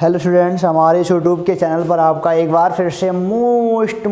Hello students, हमारे YouTube के channel पर आपका एक बार फिर से मोस्ट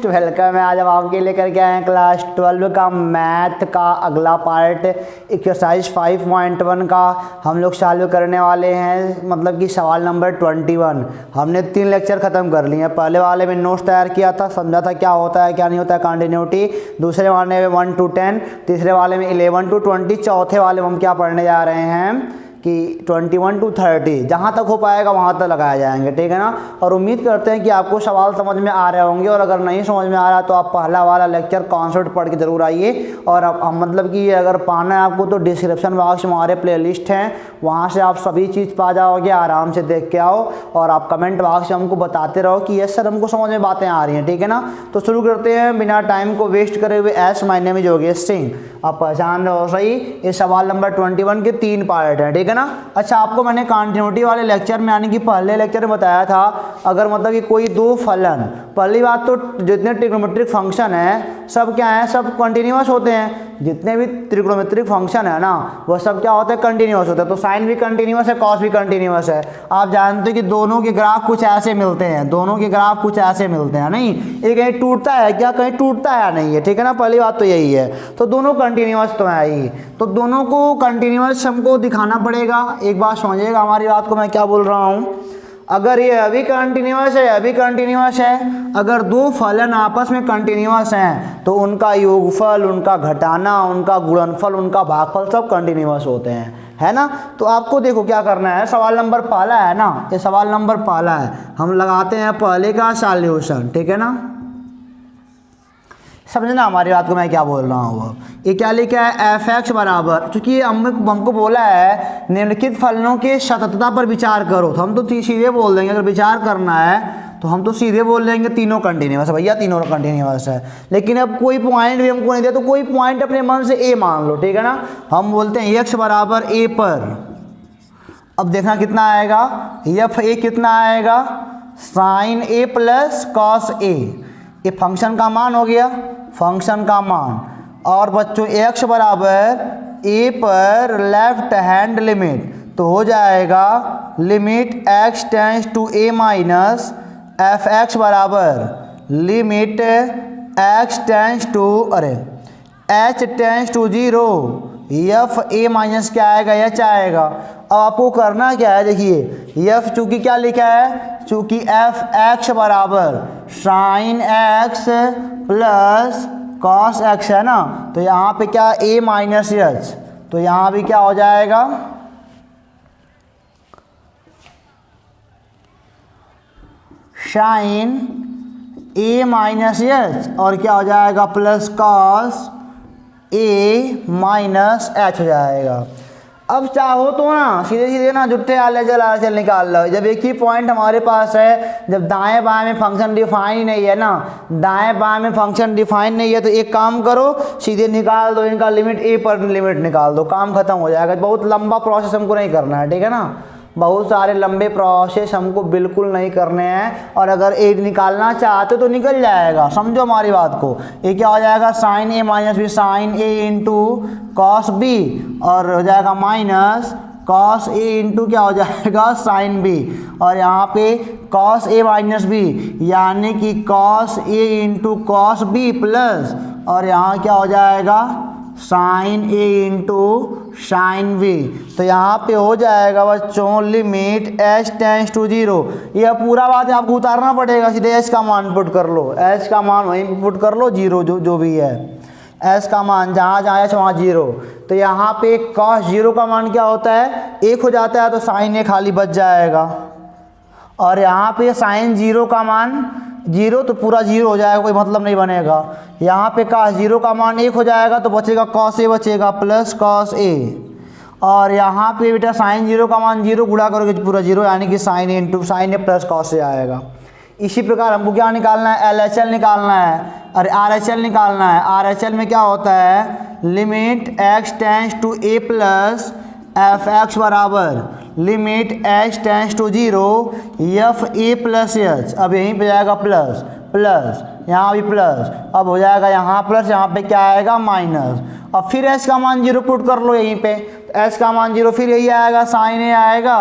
वेलकम है। आज हम आपके लेकर के आए हैं क्लास 12 का मैथ का अगला पार्ट एक्सरसाइज 5.1 का हम लोग सॉल्व करने वाले हैं। मतलब कि सवाल नंबर 21। हमने 3 लेक्चर ख़त्म कर लिए हैं। पहले वाले में नोट्स तैयार किया था, समझा था क्या होता है क्या नहीं होता है कंटिन्यूटी। दूसरे वाले में 1 to 10, तीसरे वाले में 11 to 20, चौथे वाले में हम क्या पढ़ने जा रहे हैं कि 21 to 30। जहाँ तक हो पाएगा वहाँ तक लगाए जाएंगे, ठीक है ना। और उम्मीद करते हैं कि आपको सवाल समझ में आ रहे होंगे, और अगर नहीं समझ में आ रहा तो आप पहला वाला लेक्चर कॉन्सेप्ट पढ़ के ज़रूर आइए। और अब मतलब कि अगर पाना है आपको तो डिस्क्रिप्शन बॉक्स में हमारे प्लेलिस्ट हैं, वहाँ से आप सभी चीज़ पा जाओगे। आराम से देख के आओ और आप कमेंट बॉक्स में हमको बताते रहो कि यस सर हमको समझ में बातें आ रही हैं, ठीक है ना। तो शुरू करते हैं बिना टाइम को वेस्ट करे हुए। S my name is Yogesh Singh, आप पहचान रहे हो सही। ये सवाल नंबर 21 के 3 पार्ट हैं, ठीक है ना। अच्छा, आपको मैंने कंटिन्यूटी वाले लेक्चर में यानी कि पहले लेक्चर में बताया था, अगर मतलब कि कोई दो फलन, पहली बात तो जितने ट्रिग्नोमेट्रिक फंक्शन हैं सब क्या हैं, सब कंटिन्यूअस होते हैं। जितने भी ट्रिग्नोमेट्रिक फंक्शन है ना वो सब क्या होते हैं, कंटिन्यूअस होते हैं। तो साइन भी कंटिन्यूअस है, कॉस भी कंटिन्यूअस है। आप जानते हैं कि दोनों के ग्राफ कुछ ऐसे मिलते हैं, दोनों के ग्राफ कुछ ऐसे मिलते हैं। नहीं, ये कहीं टूटता है क्या, कहीं टूटता है नहीं है, ठीक है ना। पहली बात तो यही है। तो दोनों कंटिन्यूअस तो है ही, तो दोनों को कंटिन्यूअस हमको दिखाना पड़ेगा। एक बात समझिएगा हमारी बात को, मैं क्या बोल रहा हूँ। अगर ये अभी कंटिन्यूअस है, अभी कंटिन्यूअस है, अगर दो फलन आपस में कंटिन्यूअस हैं तो उनका योगफल, उनका घटाना, उनका गुणनफल, उनका भागफल सब कंटिन्यूअस होते हैं, है ना। तो आपको देखो क्या करना है। सवाल नंबर पहला है ना, ये सवाल नंबर पहला है। हम लगाते हैं पहले का सॉल्यूशन, ठीक है ना। समझना हमारी बात को, मैं क्या बोल रहा हूँ। वो ये क्या लिखा है, एफ एक्स बराबर, चूँकि हमको बोला है निम्नलिखित फलनों के सततता पर विचार करो, तो हम तो सीधे बोल देंगे। अगर विचार करना है तो हम तो सीधे बोल देंगे तीनों कंटिन्यूअस है भैया, तीनों कंटिन्यूअस है। लेकिन अब कोई पॉइंट भी हमको नहीं दिया तो कोई पॉइंट अपने मन से ए मान लो, ठीक है ना। हम बोलते हैं एक्स बराबर ए पर, अब देखना कितना आएगा, एफ ए कितना आएगा, sign A plus cos A. ये फंक्शन का मान हो गया, फंक्शन का मान। और बच्चों x बराबर a पर लेफ्ट हैंड लिमिट, तो हो जाएगा limit x tends to a minus F X बराबर limit x tends to h tends to 0 F A minus क्या आएगा, एच आएगा। अब आपको करना क्या है, देखिए एफ चूँकि क्या लिखा है, चूँकि एफ एक्स बराबर sine x plus cos x है ना, तो यहाँ पे क्या ए माइनस एच, तो यहाँ भी क्या हो जाएगा, साइन ए माइनस एच, और क्या हो जाएगा plus cos A minus H हो जाएगा। अब चाहो तो ना सीधे सीधे ना जुट्टे आले निकाल लो। जब एक ही पॉइंट हमारे पास है, जब दाएं बाएं में फंक्शन डिफाइन नहीं है ना, दाएं बाएं में फंक्शन डिफाइन नहीं है, तो एक काम करो सीधे निकाल दो इनका लिमिट, ए पर लिमिट निकाल दो, काम खत्म हो जाएगा। बहुत लंबा प्रोसेस हमको नहीं करना है, ठीक है ना। बहुत सारे लंबे प्रोसेस हमको बिल्कुल नहीं करने हैं। और अगर ए निकालना चाहते तो निकल जाएगा, समझो हमारी बात को। ये क्या हो जाएगा, साइन ए माइनस बी, साइन ए इंटू कॉस बी, और हो जाएगा माइनस कॉस ए इंटू क्या हो जाएगा, साइन बी। और यहाँ पे कॉस ए माइनस बी यानी कि cos A into cos B plus, और यहाँ क्या हो जाएगा, साइन ए इंटू साइन बी। तो यहाँ पे हो जाएगा बच्चों लिमिट एच टेंस टू 0। यह पूरा बात आपको उतारना पड़ेगा, सीधे एच का मान पुट कर लो, एच का मान वहीं पुट कर लो, 0 जो भी है, एच का मान जहाँ जहाँ एच वहाँ 0। तो यहाँ पे कॉस 0 का मान क्या होता है, 1 हो जाता है, तो साइन ए खाली बच जाएगा। और यहाँ पे साइन 0 का मान 0, तो पूरा 0 हो जाएगा, कोई मतलब नहीं बनेगा। यहाँ पे कॉस 0 का मान 1 हो जाएगा, तो बचेगा कॉस ए बचेगा प्लस कॉस ए। और यहाँ पे बेटा साइन 0 का मान 0 गुणा करोगे तो पूरा 0, यानी कि sign A into sine A plus cos A आएगा। इसी प्रकार हमको क्या निकालना है, एल एच एल निकालना है, और आर एच एल निकालना है। आर एच एल में क्या होता है, limit X tends to A plus F X बराबर limit H tends to 0 F A plus H. अब यहीं पे जाएगा प्लस प्लस, यहाँ भी प्लस, अब हो जाएगा यहाँ प्लस, यहाँ पे क्या आएगा माइनस। अब फिर एच का मान 0 पुट कर लो यहीं पे, तो एस का मान 0, फिर यही आएगा साइन ए आएगा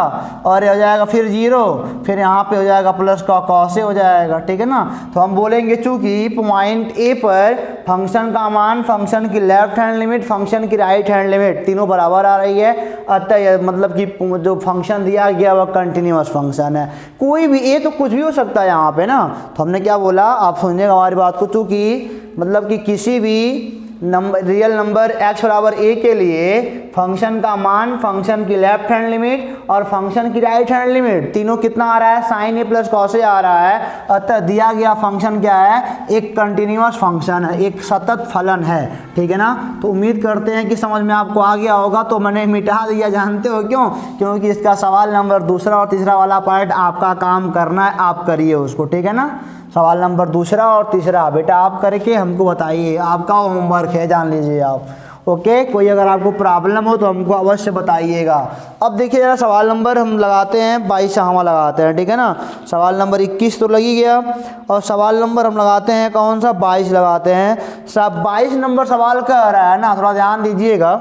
और ये हो जाएगा फिर 0, फिर यहाँ पे हो जाएगा प्लस का कॉस ए हो जाएगा, ठीक है ना। तो हम बोलेंगे चूंकि पॉइंट ए पर फंक्शन का मान, फंक्शन की लेफ्ट हैंड लिमिट, फंक्शन की राइट हैंड लिमिट तीनों बराबर आ रही है, अतः मतलब कि जो फंक्शन दिया गया वह कंटिन्यूअस फंक्शन है। कोई भी ए तो कुछ भी हो सकता है यहाँ पे ना। तो हमने क्या बोला, आप समझिएगा हमारी बात को, चूँकि मतलब कि किसी भी नंबर, रियल नंबर x बराबर a के लिए फंक्शन का मान, फंक्शन की लेफ्ट हैंड लिमिट और फंक्शन की राइट हैंड लिमिट तीनों कितना आ रहा है, sign A plus cos A आ रहा है, अतः दिया गया फंक्शन क्या है, एक कंटिन्यूअस फंक्शन है, एक सतत फलन है, ठीक है ना। तो उम्मीद करते हैं कि समझ में आपको आ गया होगा। तो मैंने मिटा दिया, जानते हो क्यों? क्योंकि इसका सवाल नंबर दूसरा और तीसरा वाला पार्ट आपका काम करना है, आप करिए उसको, ठीक है ना। सवाल नंबर दूसरा और तीसरा बेटा आप करके हमको बताइए, आपका होमवर्क है, जान लीजिए आप, ओके। कोई अगर आपको प्रॉब्लम हो तो हमको अवश्य बताइएगा। अब देखिए जरा सवाल नंबर हम लगाते हैं 22 हम लगाते हैं, ठीक है ना। सवाल नंबर 21 तो लगी गया और सवाल नंबर हम लगाते हैं कौन सा, 22 लगाते हैं। सब 22 नंबर सवाल कह रहा है ना, थोड़ा ध्यान दीजिएगा।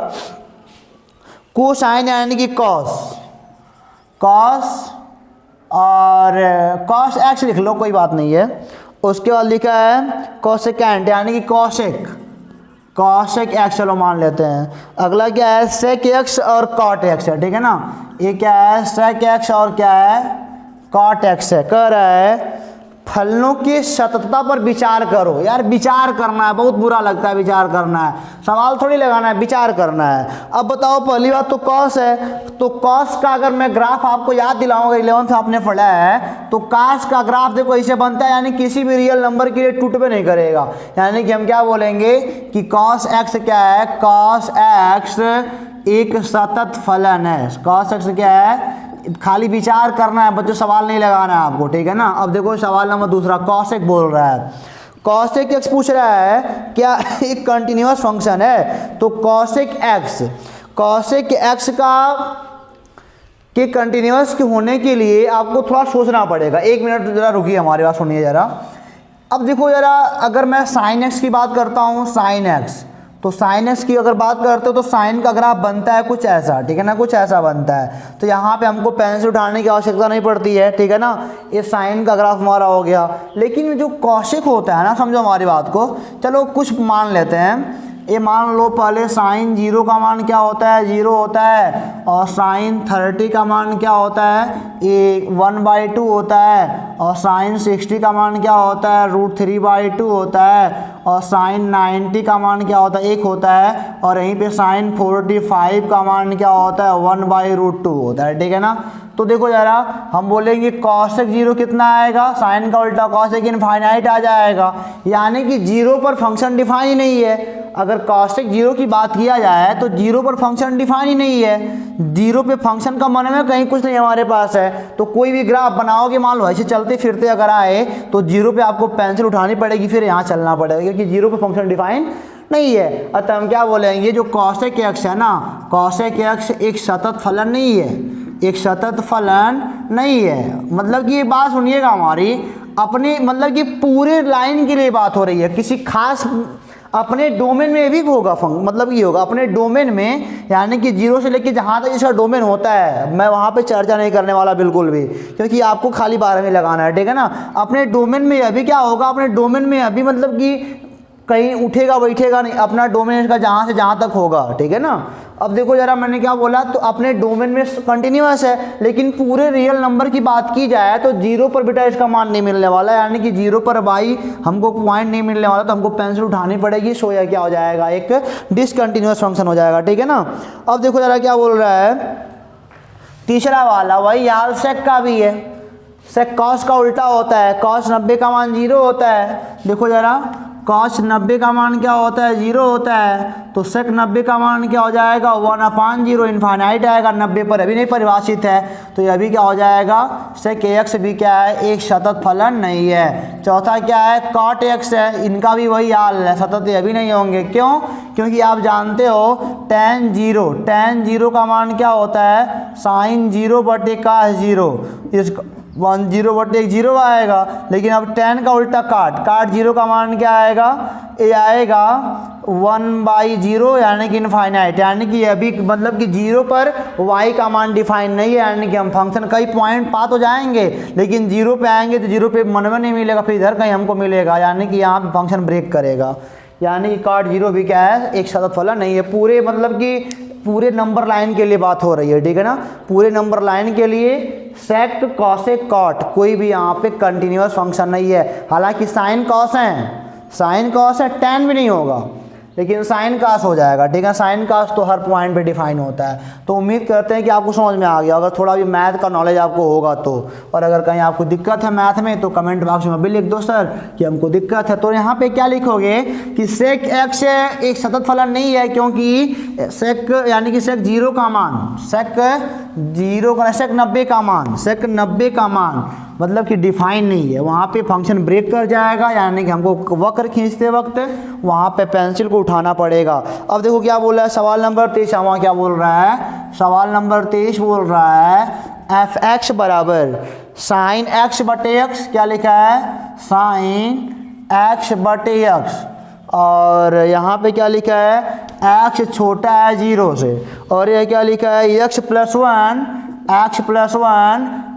कोसाइन यानी कि कॉस और कॉस एक्स लिख लो, कोई बात नहीं है। उसके बाद लिखा है कोसेकेंट यानी कि कॉसेक एक्स, चलो मान लेते हैं। अगला क्या है, सेक एक्स और कॉट एक्स है, ठीक है ना। ये क्या है, सेक एक्स और क्या है, कॉट एक्स है। कह रहा है फलनों की सततता पर विचार करो। यार विचार करना है, बहुत बुरा लगता है विचार करना है, सवाल थोड़ी लगाना है, विचार करना है। अब बताओ, पहली बात तो कॉस है, तो कॉस का अगर मैं ग्राफ आपको याद दिलाऊंगा, 11th आपने पढ़ा है, तो कॉस का ग्राफ देखो ऐसे बनता है, यानी किसी भी रियल नंबर के लिए टूटबे नहीं करेगा। यानी कि हम क्या बोलेंगे कि कॉस एक्स क्या है, कॉस एक्स एक सतत फलन है। कॉस एक्स क्या है, खाली विचार करना है बच्चों, सवाल नहीं लगाना है आपको, ठीक है ना। अब देखो सवाल नंबर दूसरा, कॉसेक बोल रहा है, कॉसेक एक्स पूछ रहा है क्या एक कंटिन्यूअस फंक्शन है। तो कॉसेक एक्स का के कंटिन्यूअस होने के लिए आपको थोड़ा सोचना पड़ेगा। एक मिनट जरा रुकिए, हमारे पास सुनिए जरा। अब देखो जरा, अगर मैं साइन एक्स की बात करता हूँ, साइन एक्स, तो साइन एक्स की अगर बात करते हो तो साइन का ग्राफ बनता है कुछ ऐसा, ठीक है ना, कुछ ऐसा बनता है। तो यहाँ पे हमको पेंसिल उठाने की आवश्यकता नहीं पड़ती है, ठीक है ना। ये साइन का ग्राफ हमारा हो गया। लेकिन जो कॉसेक होता है ना, समझो हमारी बात को, चलो कुछ मान लेते हैं। ये मान लो पहले साइन 0 का मान क्या होता है, 0 होता है, और साइन 30 का मान क्या होता है, ये 1/2 होता है, और साइन 60 का मान क्या होता है, √3/2 होता है, और साइन 90 का मान क्या होता है, 1 होता है, और यहीं पे साइन 45 का मान क्या होता है, 1/√2 होता है, ठीक है ना। तो देखो जरा, हम बोलेंगे कॉसेक 0 कितना आएगा, साइन का उल्टा कॉसेक इनफाइनाइट आ जाएगा, यानी कि 0 पर फंक्शन डिफाइन ही नहीं है। अगर कॉसेक 0 की बात किया जाए तो 0 पर फंक्शन डिफाइन ही नहीं है, 0 पे फंक्शन का मन में कहीं कुछ नहीं हमारे पास है। तो कोई भी ग्राफ बनाओगे, मान लो ऐसे चलते फिरते अगर आए तो 0 पे आपको पेंसिल उठानी पड़ेगी, फिर यहाँ चलना पड़ेगा, क्योंकि 0 पे फंक्शन डिफाइन नहीं है। अतः हम क्या बोलेंगे, जो कॉसेक एक्स है ना, कॉसेक एक्स एक सतत फलन नहीं है, एक सतत फलन नहीं है। मतलब कि ये बात सुनिएगा हमारी, अपने मतलब कि पूरे लाइन के लिए बात हो रही है, किसी खास अपने डोमेन में भी होगा मतलब ये होगा अपने डोमेन में, यानी कि 0 से लेके जहाँ तक इसका डोमेन होता है, मैं वहाँ पे चर्चा नहीं करने वाला बिल्कुल भी, क्योंकि आपको खाली 12वीं लगाना है, ठीक है ना। अपने डोमेन में अभी क्या होगा, अपने डोमेन में अभी मतलब कि कहीं उठेगा बैठेगा नहीं, अपना डोमेन इसका जहाँ से जहाँ तक होगा, ठीक है ना। अब देखो जरा, मैंने क्या बोला, तो अपने डोमेन में कंटिन्यूअस है, लेकिन पूरे रियल नंबर की बात की जाए तो 0 पर बेटा इसका मान नहीं मिलने वाला, यानी कि 0 पर भाई हमको पॉइंट नहीं मिलने वाला, तो हमको पेंसिल उठानी पड़ेगी, सो या क्या हो जाएगा, एक डिसकंटिन्यूअस फंक्शन हो जाएगा, ठीक है ना। अब देखो जरा क्या बोल रहा है तीसरा वाला, वही हाल सेक का भी है। सेक कॉस का उल्टा होता है, कॉस 90 का मान 0 होता है। देखो जरा, कॉस 90 का मान क्या होता है, 0 होता है, तो सेक 90 का मान क्या हो जाएगा, 1/0 इनफाइनाइट आएगा, 90 पर अभी नहीं परिभाषित है, तो ये अभी क्या हो जाएगा, सेक एक्स भी क्या है, एक सतत फलन नहीं है। चौथा क्या है, कॉट एक्स है, इनका भी वही हाल है, सतत अभी नहीं होंगे। क्यों? क्योंकि आप जानते हो tan 0 का मान क्या होता है, साइन 0/cos 0, 1/0 आएगा। लेकिन अब 10 का उल्टा काट 0 का मान क्या आएगा, ये आएगा 1/0 यानी कि इनफाइनाइट, यानी कि अभी मतलब कि 0 पर y का मान डिफाइन नहीं है, यानी कि हम फंक्शन कई पॉइंट पा तो जाएंगे लेकिन 0 पे आएंगे तो 0 पे मन में नहीं मिलेगा, फिर इधर कहीं हमको मिलेगा, यानी कि यहाँ पे फंक्शन ब्रेक करेगा। यानी कि काट 0 भी क्या है, एक सतत फलन नहीं है। पूरे मतलब कि पूरे नंबर लाइन के लिए बात हो रही है, ठीक है ना। पूरे नंबर लाइन के लिए सेक कॉसेक कॉट कोई भी यहाँ पे कंटिन्यूअस फंक्शन नहीं है। हालांकि साइन कॉस है, tan भी नहीं होगा लेकिन साइन कास हो जाएगा, ठीक है। साइन कास तो हर पॉइंट पे डिफाइन होता है। तो उम्मीद करते हैं कि आपको समझ में आ गया, अगर थोड़ा भी मैथ का नॉलेज आपको होगा तो। और अगर कहीं आपको दिक्कत है मैथ में तो कमेंट बॉक्स में भी लिख दो सर कि हमको दिक्कत है। तो यहाँ पे क्या लिखोगे कि सेक एक्स एक सतत फलन नहीं है, क्योंकि सेक यानी कि सेक 0 का मान, सेक 90 का मान मतलब कि डिफाइन नहीं है, वहाँ पे फंक्शन ब्रेक कर जाएगा, यानी कि हमको वक्र खींचते वक्त वहाँ पे पेंसिल को उठाना पड़ेगा। अब देखो क्या बोल रहा है सवाल नंबर 23, वहाँ क्या बोल रहा है, सवाल नंबर 23 बोल रहा है एफ एक्स बराबर साइन एक्स बटे एक्स, क्या लिखा है, साइन एक्स बटे एक्स, और यहाँ पे क्या लिखा है, एक्स छोटा है 0 से, और यह क्या लिखा है, x+1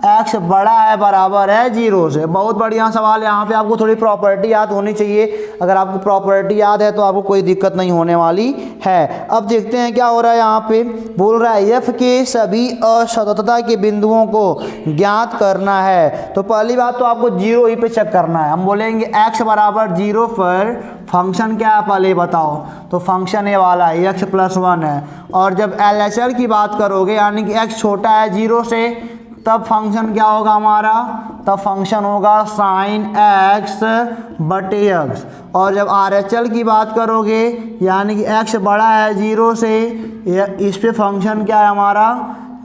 एक्स बड़ा है बराबर है 0 से। बहुत बढ़िया सवाल है। यहाँ पे आपको थोड़ी प्रॉपर्टी याद होनी चाहिए, अगर आपको प्रॉपर्टी याद है तो आपको कोई दिक्कत नहीं होने वाली है। अब देखते हैं क्या हो रहा है, यहाँ पे बोल रहा है f के सभी असततता के बिंदुओं को ज्ञात करना है। तो पहली बात तो आपको 0 ही पे चेक करना है। हम बोलेंगे x बराबर 0 पर फंक्शन क्या है पहले बताओ, तो फंक्शन ये वाला है x+1 है। और जब LHL की बात करोगे यानी कि x छोटा है 0 से, तब फंक्शन क्या होगा हमारा, तब फंक्शन होगा साइन x बटे x। और जब RHL की बात करोगे यानी कि x बड़ा है 0 से, इस पे फंक्शन क्या है हमारा,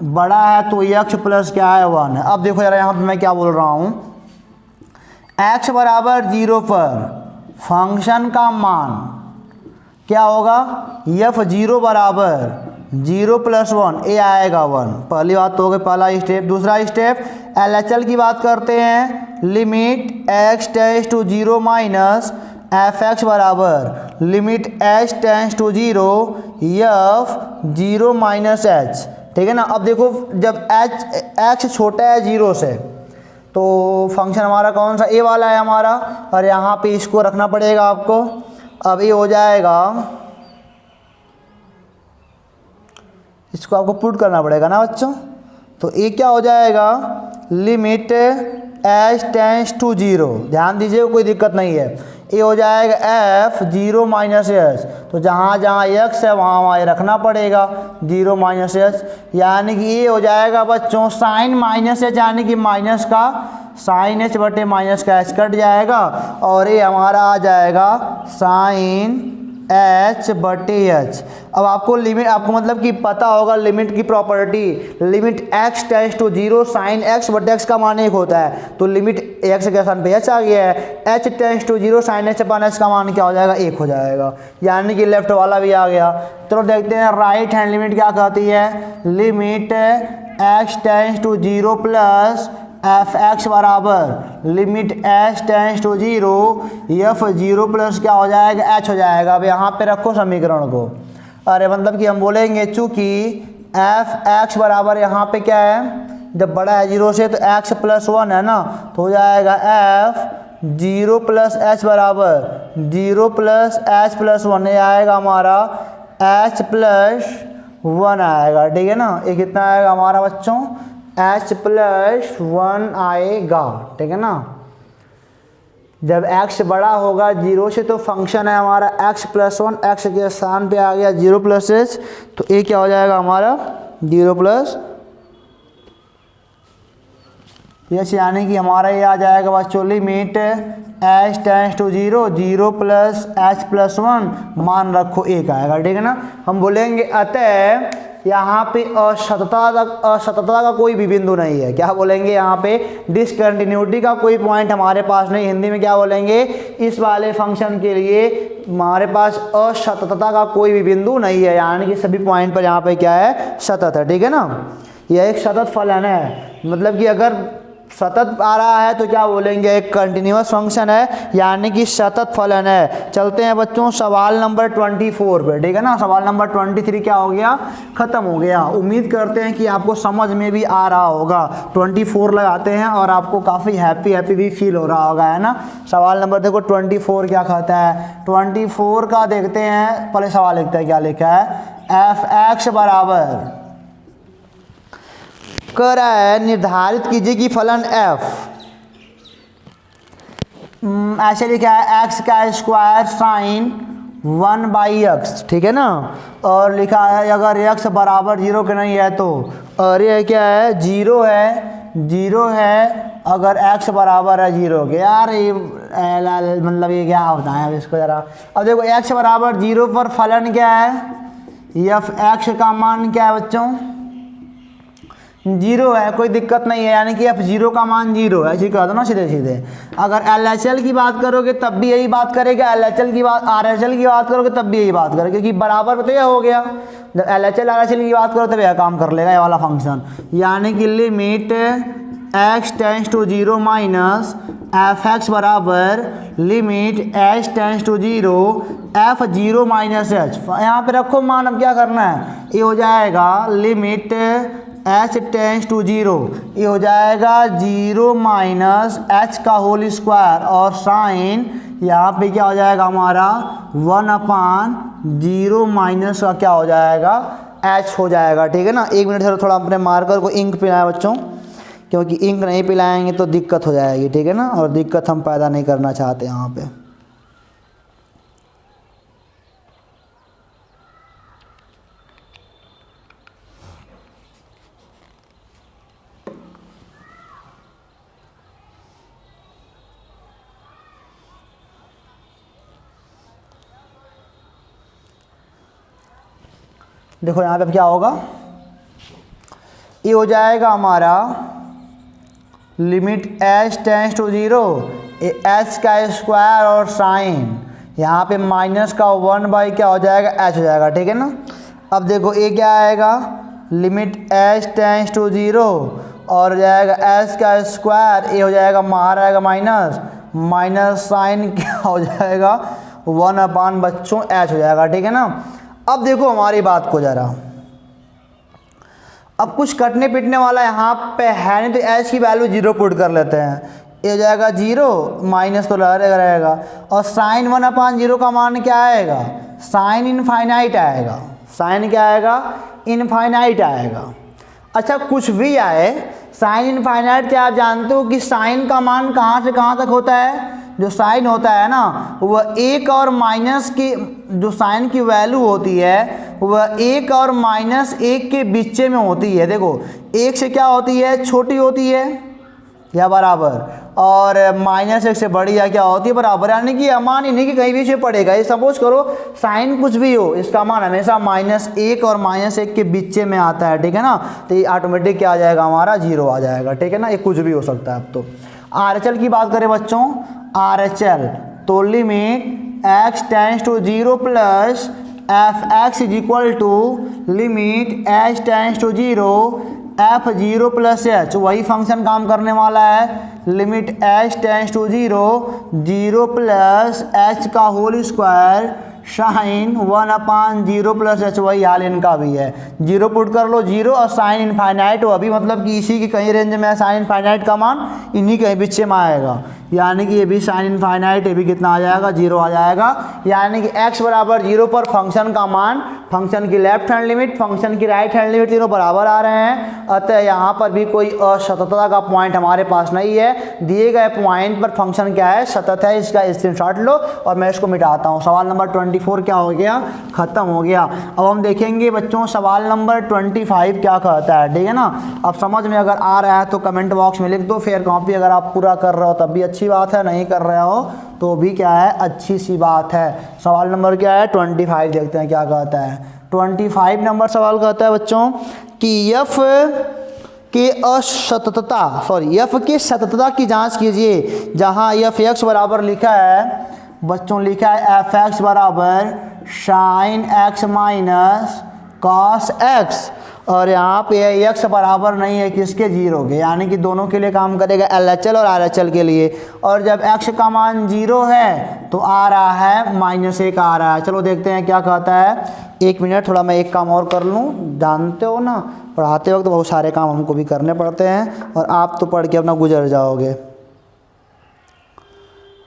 बड़ा है तो x प्लस क्या है 1 है। अब देखो यार यहाँ पे मैं क्या बोल रहा हूँ, x बराबर 0 पर फंक्शन का मान क्या होगा, f0 बराबर 0+1 ए आएगा 1। पहली बात तो हो गई पहला स्टेप। दूसरा स्टेप LHL की बात करते हैं, limit x tends to 0 minus f(x) बराबर limit h tends to 0 f(0 minus h), ठीक है ना। अब देखो जब x छोटा है 0 से तो फंक्शन हमारा कौन सा, ए वाला है हमारा, और यहाँ पे इसको रखना पड़ेगा आपको। अब ये हो जाएगा, इसको आपको पुट करना पड़ेगा ना बच्चों, तो ये क्या हो जाएगा, लिमिट h टेंस टू 0, ध्यान दीजिए कोई दिक्कत नहीं है, ये हो जाएगा f(0 माइनस h), तो जहाँ जहाँ x है वहाँ वहाँ रखना पड़ेगा 0 माइनस h, यानी कि ये हो जाएगा बच्चों साइन माइनस h, यानी कि माइनस का साइन h बटे माइनस का h कट जाएगा, और ये हमारा आ जाएगा साइन h बटे h। अब आपको लिमिट, आपको मतलब कि पता होगा लिमिट की property, limit x tends to 0 sine x बटे x का मान 1 होता है, तो लिमिट x के स्थान पे h आ गया है, h tends to 0 sine h अपन h का मान क्या हो जाएगा, 1 हो जाएगा, यानी कि लेफ्ट वाला भी आ गया। चलो देखते हैं राइट हैंड लिमिट क्या कहती है, limit x tends to 0 plus f(x) बराबर limit h tends to 0 f(0 plus क्या हो जाएगा, h हो जाएगा। अब यहाँ पे रखो समीकरण को, अरे मतलब कि हम बोलेंगे चूँकि f(x) बराबर यहाँ पे क्या है, जब बड़ा है 0 से तो x+1 है ना, तो हो जाएगा f(0 प्लस h) बराबर 0 प्लस h+1, ये आएगा हमारा h+1 आएगा, ठीक है ना। ये कितना आएगा हमारा बच्चों, h+1 आएगा, ठीक है ना। जब x बड़ा होगा 0 से तो फंक्शन है हमारा x+1, x के स्थान पे आ गया 0 प्लस h, तो ये क्या हो जाएगा हमारा 0 प्लस h, यानी कि हमारा ये आ जाएगा बच्चों limit h tends to 0 0 plus h+1 मान रखो 1 आएगा, ठीक है ना। हम बोलेंगे अतः यहाँ पे असततता का कोई भी बिंदु नहीं है, क्या बोलेंगे यहाँ पे, डिसकंटिन्यूटी का कोई पॉइंट हमारे पास नहीं। हिंदी में क्या बोलेंगे, इस वाले फंक्शन के लिए हमारे पास असततता का कोई भी बिंदु नहीं है, यानी कि सभी पॉइंट पर यहाँ पे क्या है, सतत है, ठीक है ना। यह एक सतत फलन है, मतलब कि अगर सतत आ रहा है तो क्या बोलेंगे, एक कंटिन्यूअस फंक्शन है यानी कि सतत फलन है। चलते हैं बच्चों सवाल नंबर 24 पे, ठीक है ना। सवाल नंबर 23 क्या हो गया, ख़त्म हो गया। उम्मीद करते हैं कि आपको समझ में भी आ रहा होगा। 24 लगाते हैं और आपको काफ़ी हैप्पी भी फील हो रहा होगा, है ना। सवाल नंबर देखो 24 क्या कहता है, 24 का देखते हैं। पहले सवाल लिखते हैं, क्या लिखा है, एफ एक्स बराबर कर रहा है, निर्धारित कीजिए कि फलन f ऐसे लिखा है x का स्क्वायर साइन 1/x, ठीक है ना। और लिखा है अगर x बराबर 0 के नहीं है तो, और ये क्या है, 0 है अगर x बराबर है 0 के। यार ये मतलब ये क्या होता है, अब इसको ज़रा। अब देखो x बराबर 0 पर फलन क्या है, f x का मान क्या है बच्चों, 0 है, कोई दिक्कत नहीं है, यानी कि f0 का मान 0 है, ऐसे कह दो ना सीधे। अगर LHL की बात करोगे तब भी यही बात करेगा, LHL की बात RHL की बात करोगे तब भी यही बात करेगा, क्योंकि बराबर तो यह हो गया। जब LHL RHL की बात करो तब यह काम कर लेगा ये वाला फंक्शन, यानी कि limit x tends to 0 minus F X बराबर limit h tends to 0 f0 minus h। यहाँ पे रखो मान, अब क्या करना है, ये हो जाएगा लिमिट h टेंस टू 0, ये हो जाएगा 0 माइनस h का होल स्क्वायर, और साइन यहाँ पे क्या हो जाएगा हमारा 1/0 माइनस का क्या हो जाएगा, h हो जाएगा, ठीक है ना। 1 मिनट से थोड़ा अपने मार्कर को इंक पिलाएं बच्चों, क्योंकि इंक नहीं पिलाएंगे तो दिक्कत हो जाएगी, ठीक है ना, और दिक्कत हम पैदा नहीं करना चाहते यहाँ पे। देखो यहाँ पे क्या होगा, ये हो जाएगा हमारा limit h tends to 0, h का स्क्वायर और साइन यहाँ पे माइनस का 1/ क्या हो जाएगा, h हो जाएगा, ठीक है ना। अब देखो ये क्या आएगा, लिमिट h टेंस टू 0 और हो जाएगा h का स्क्वायर, ये हो जाएगा बाहर आएगा माइनस साइन क्या हो जाएगा 1/, बच्चों h हो जाएगा, ठीक है ना। अब देखो हमारी बात को ज़रा, अब कुछ कटने पिटने वाला यहाँ पे है नहीं, तो h की वैल्यू 0 पुट कर लेते हैं। ये हो जाएगा 0, माइनस तो रहेगा, और साइन 1/0 का मान क्या आएगा, साइन इनफाइनाइट आएगा। साइन क्या आएगा, इनफाइनाइट आएगा। अच्छा कुछ भी आए, साइन इनफाइनाइट क्या आप जानते हो कि साइन का मान कहाँ से कहाँ तक होता है, जो साइन होता है ना वह 1 और माइनस की, जो साइन की वैल्यू होती है वह 1 और -1 के बीच में होती है। देखो 1 से क्या होती है, छोटी होती है या बराबर, और -1 से बड़ी या क्या होती है, बराबर, यानी कि मान इन्हीं के कहीं भी से पड़ेगा। ये सपोज करो साइन कुछ भी हो, इसका मान हमेशा -1 और -1 के बीच में आता है, ठीक है ना। तो ये ऑटोमेटिक क्या आ जाएगा हमारा 0 आ जाएगा, ठीक है ना। ये कुछ भी हो सकता है। अब तो RHL की बात करें बच्चों, RHL तो limit x tends to 0 plus F X is equal to limit h tends to 0 f0 plus h, वही फंक्शन काम करने वाला है। Limit h tends to 0 plus h का whole square sine 1/0 plus h, वही हाल इनका भी है। 0 पुट कर लो 0, और साइन इनफाइनाइट हो अभी, मतलब कि इसी की कहीं रेंज में है साइन इनफाइनाइट का मान, इन्हीं कहीं बीच में आएगा, यानी कि ये भी साइन इनफाइनाइट, ये भी कितना आ जाएगा 0 आ जाएगा। यानी कि x बराबर 0 पर फंक्शन का मान, फंक्शन की लेफ्ट हैंड लिमिट, फंक्शन की राइट हैंड लिमिट तीनों बराबर आ रहे हैं। अतः यहाँ पर भी कोई असततता का पॉइंट हमारे पास नहीं है। दिए गए पॉइंट पर फंक्शन क्या है, सतत है। इसका स्क्रीनशॉट लो और मैं इसको मिटाता हूँ। सवाल नंबर 24 क्या हो गया, ख़त्म हो गया। अब हम देखेंगे बच्चों सवाल नंबर 25 क्या कहता है, ठीक है ना। अब समझ में अगर आ रहा है तो कमेंट बॉक्स में लिख दो, फेयर कॉपी अगर आप पूरा कर रहे हो तब भी अच्छी बात है, नहीं कर रहे हो तो भी क्या है, अच्छी सी बात है। सवाल नंबर क्या है 25, देखते हैं क्या कहता है। 25 नंबर सवाल कहता है बच्चों कि f के असततता, f के सततता की जांच कीजिए। जहां f x बराबर लिखा है बच्चों, लिखा है एफ एक्स बराबर sine x minus cos x, और यहाँ पे x बराबर नहीं है किसके, 0 के, यानी कि दोनों के लिए काम करेगा, LHL और RHL के लिए। और जब x का मान 0 है तो आ रहा है -1 आ रहा है। चलो देखते हैं क्या कहता है। 1 मिनट, थोड़ा मैं एक काम और कर लूँ। जानते हो ना, पढ़ाते वक्त बहुत सारे काम हमको भी करने पड़ते हैं और आप तो पढ़ के अपना गुजर जाओगे।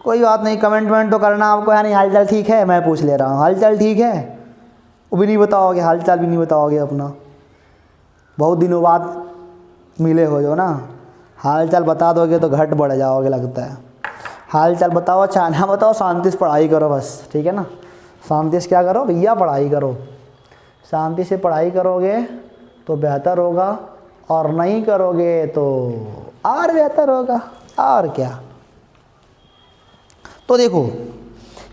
कोई बात नहीं, कमेंट तो करना आपको, यानी हाल चाल ठीक है, मैं पूछ ले रहा हूँ हाल चाल ठीक है, वो भी नहीं बताओगे, हाल चाल भी नहीं बताओगे अपना। बहुत दिनों बाद मिले हो जो ना, हाल चाल बता दोगे तो घट बढ़ जाओगे लगता है। हाल चाल बताओ, अच्छा ना बताओ, शांति से पढ़ाई करो बस, ठीक है ना। शांति से क्या करो भैया, पढ़ाई करो। शांति से पढ़ाई करोगे तो बेहतर होगा, और नहीं करोगे तो और बेहतर होगा, और क्या। तो देखो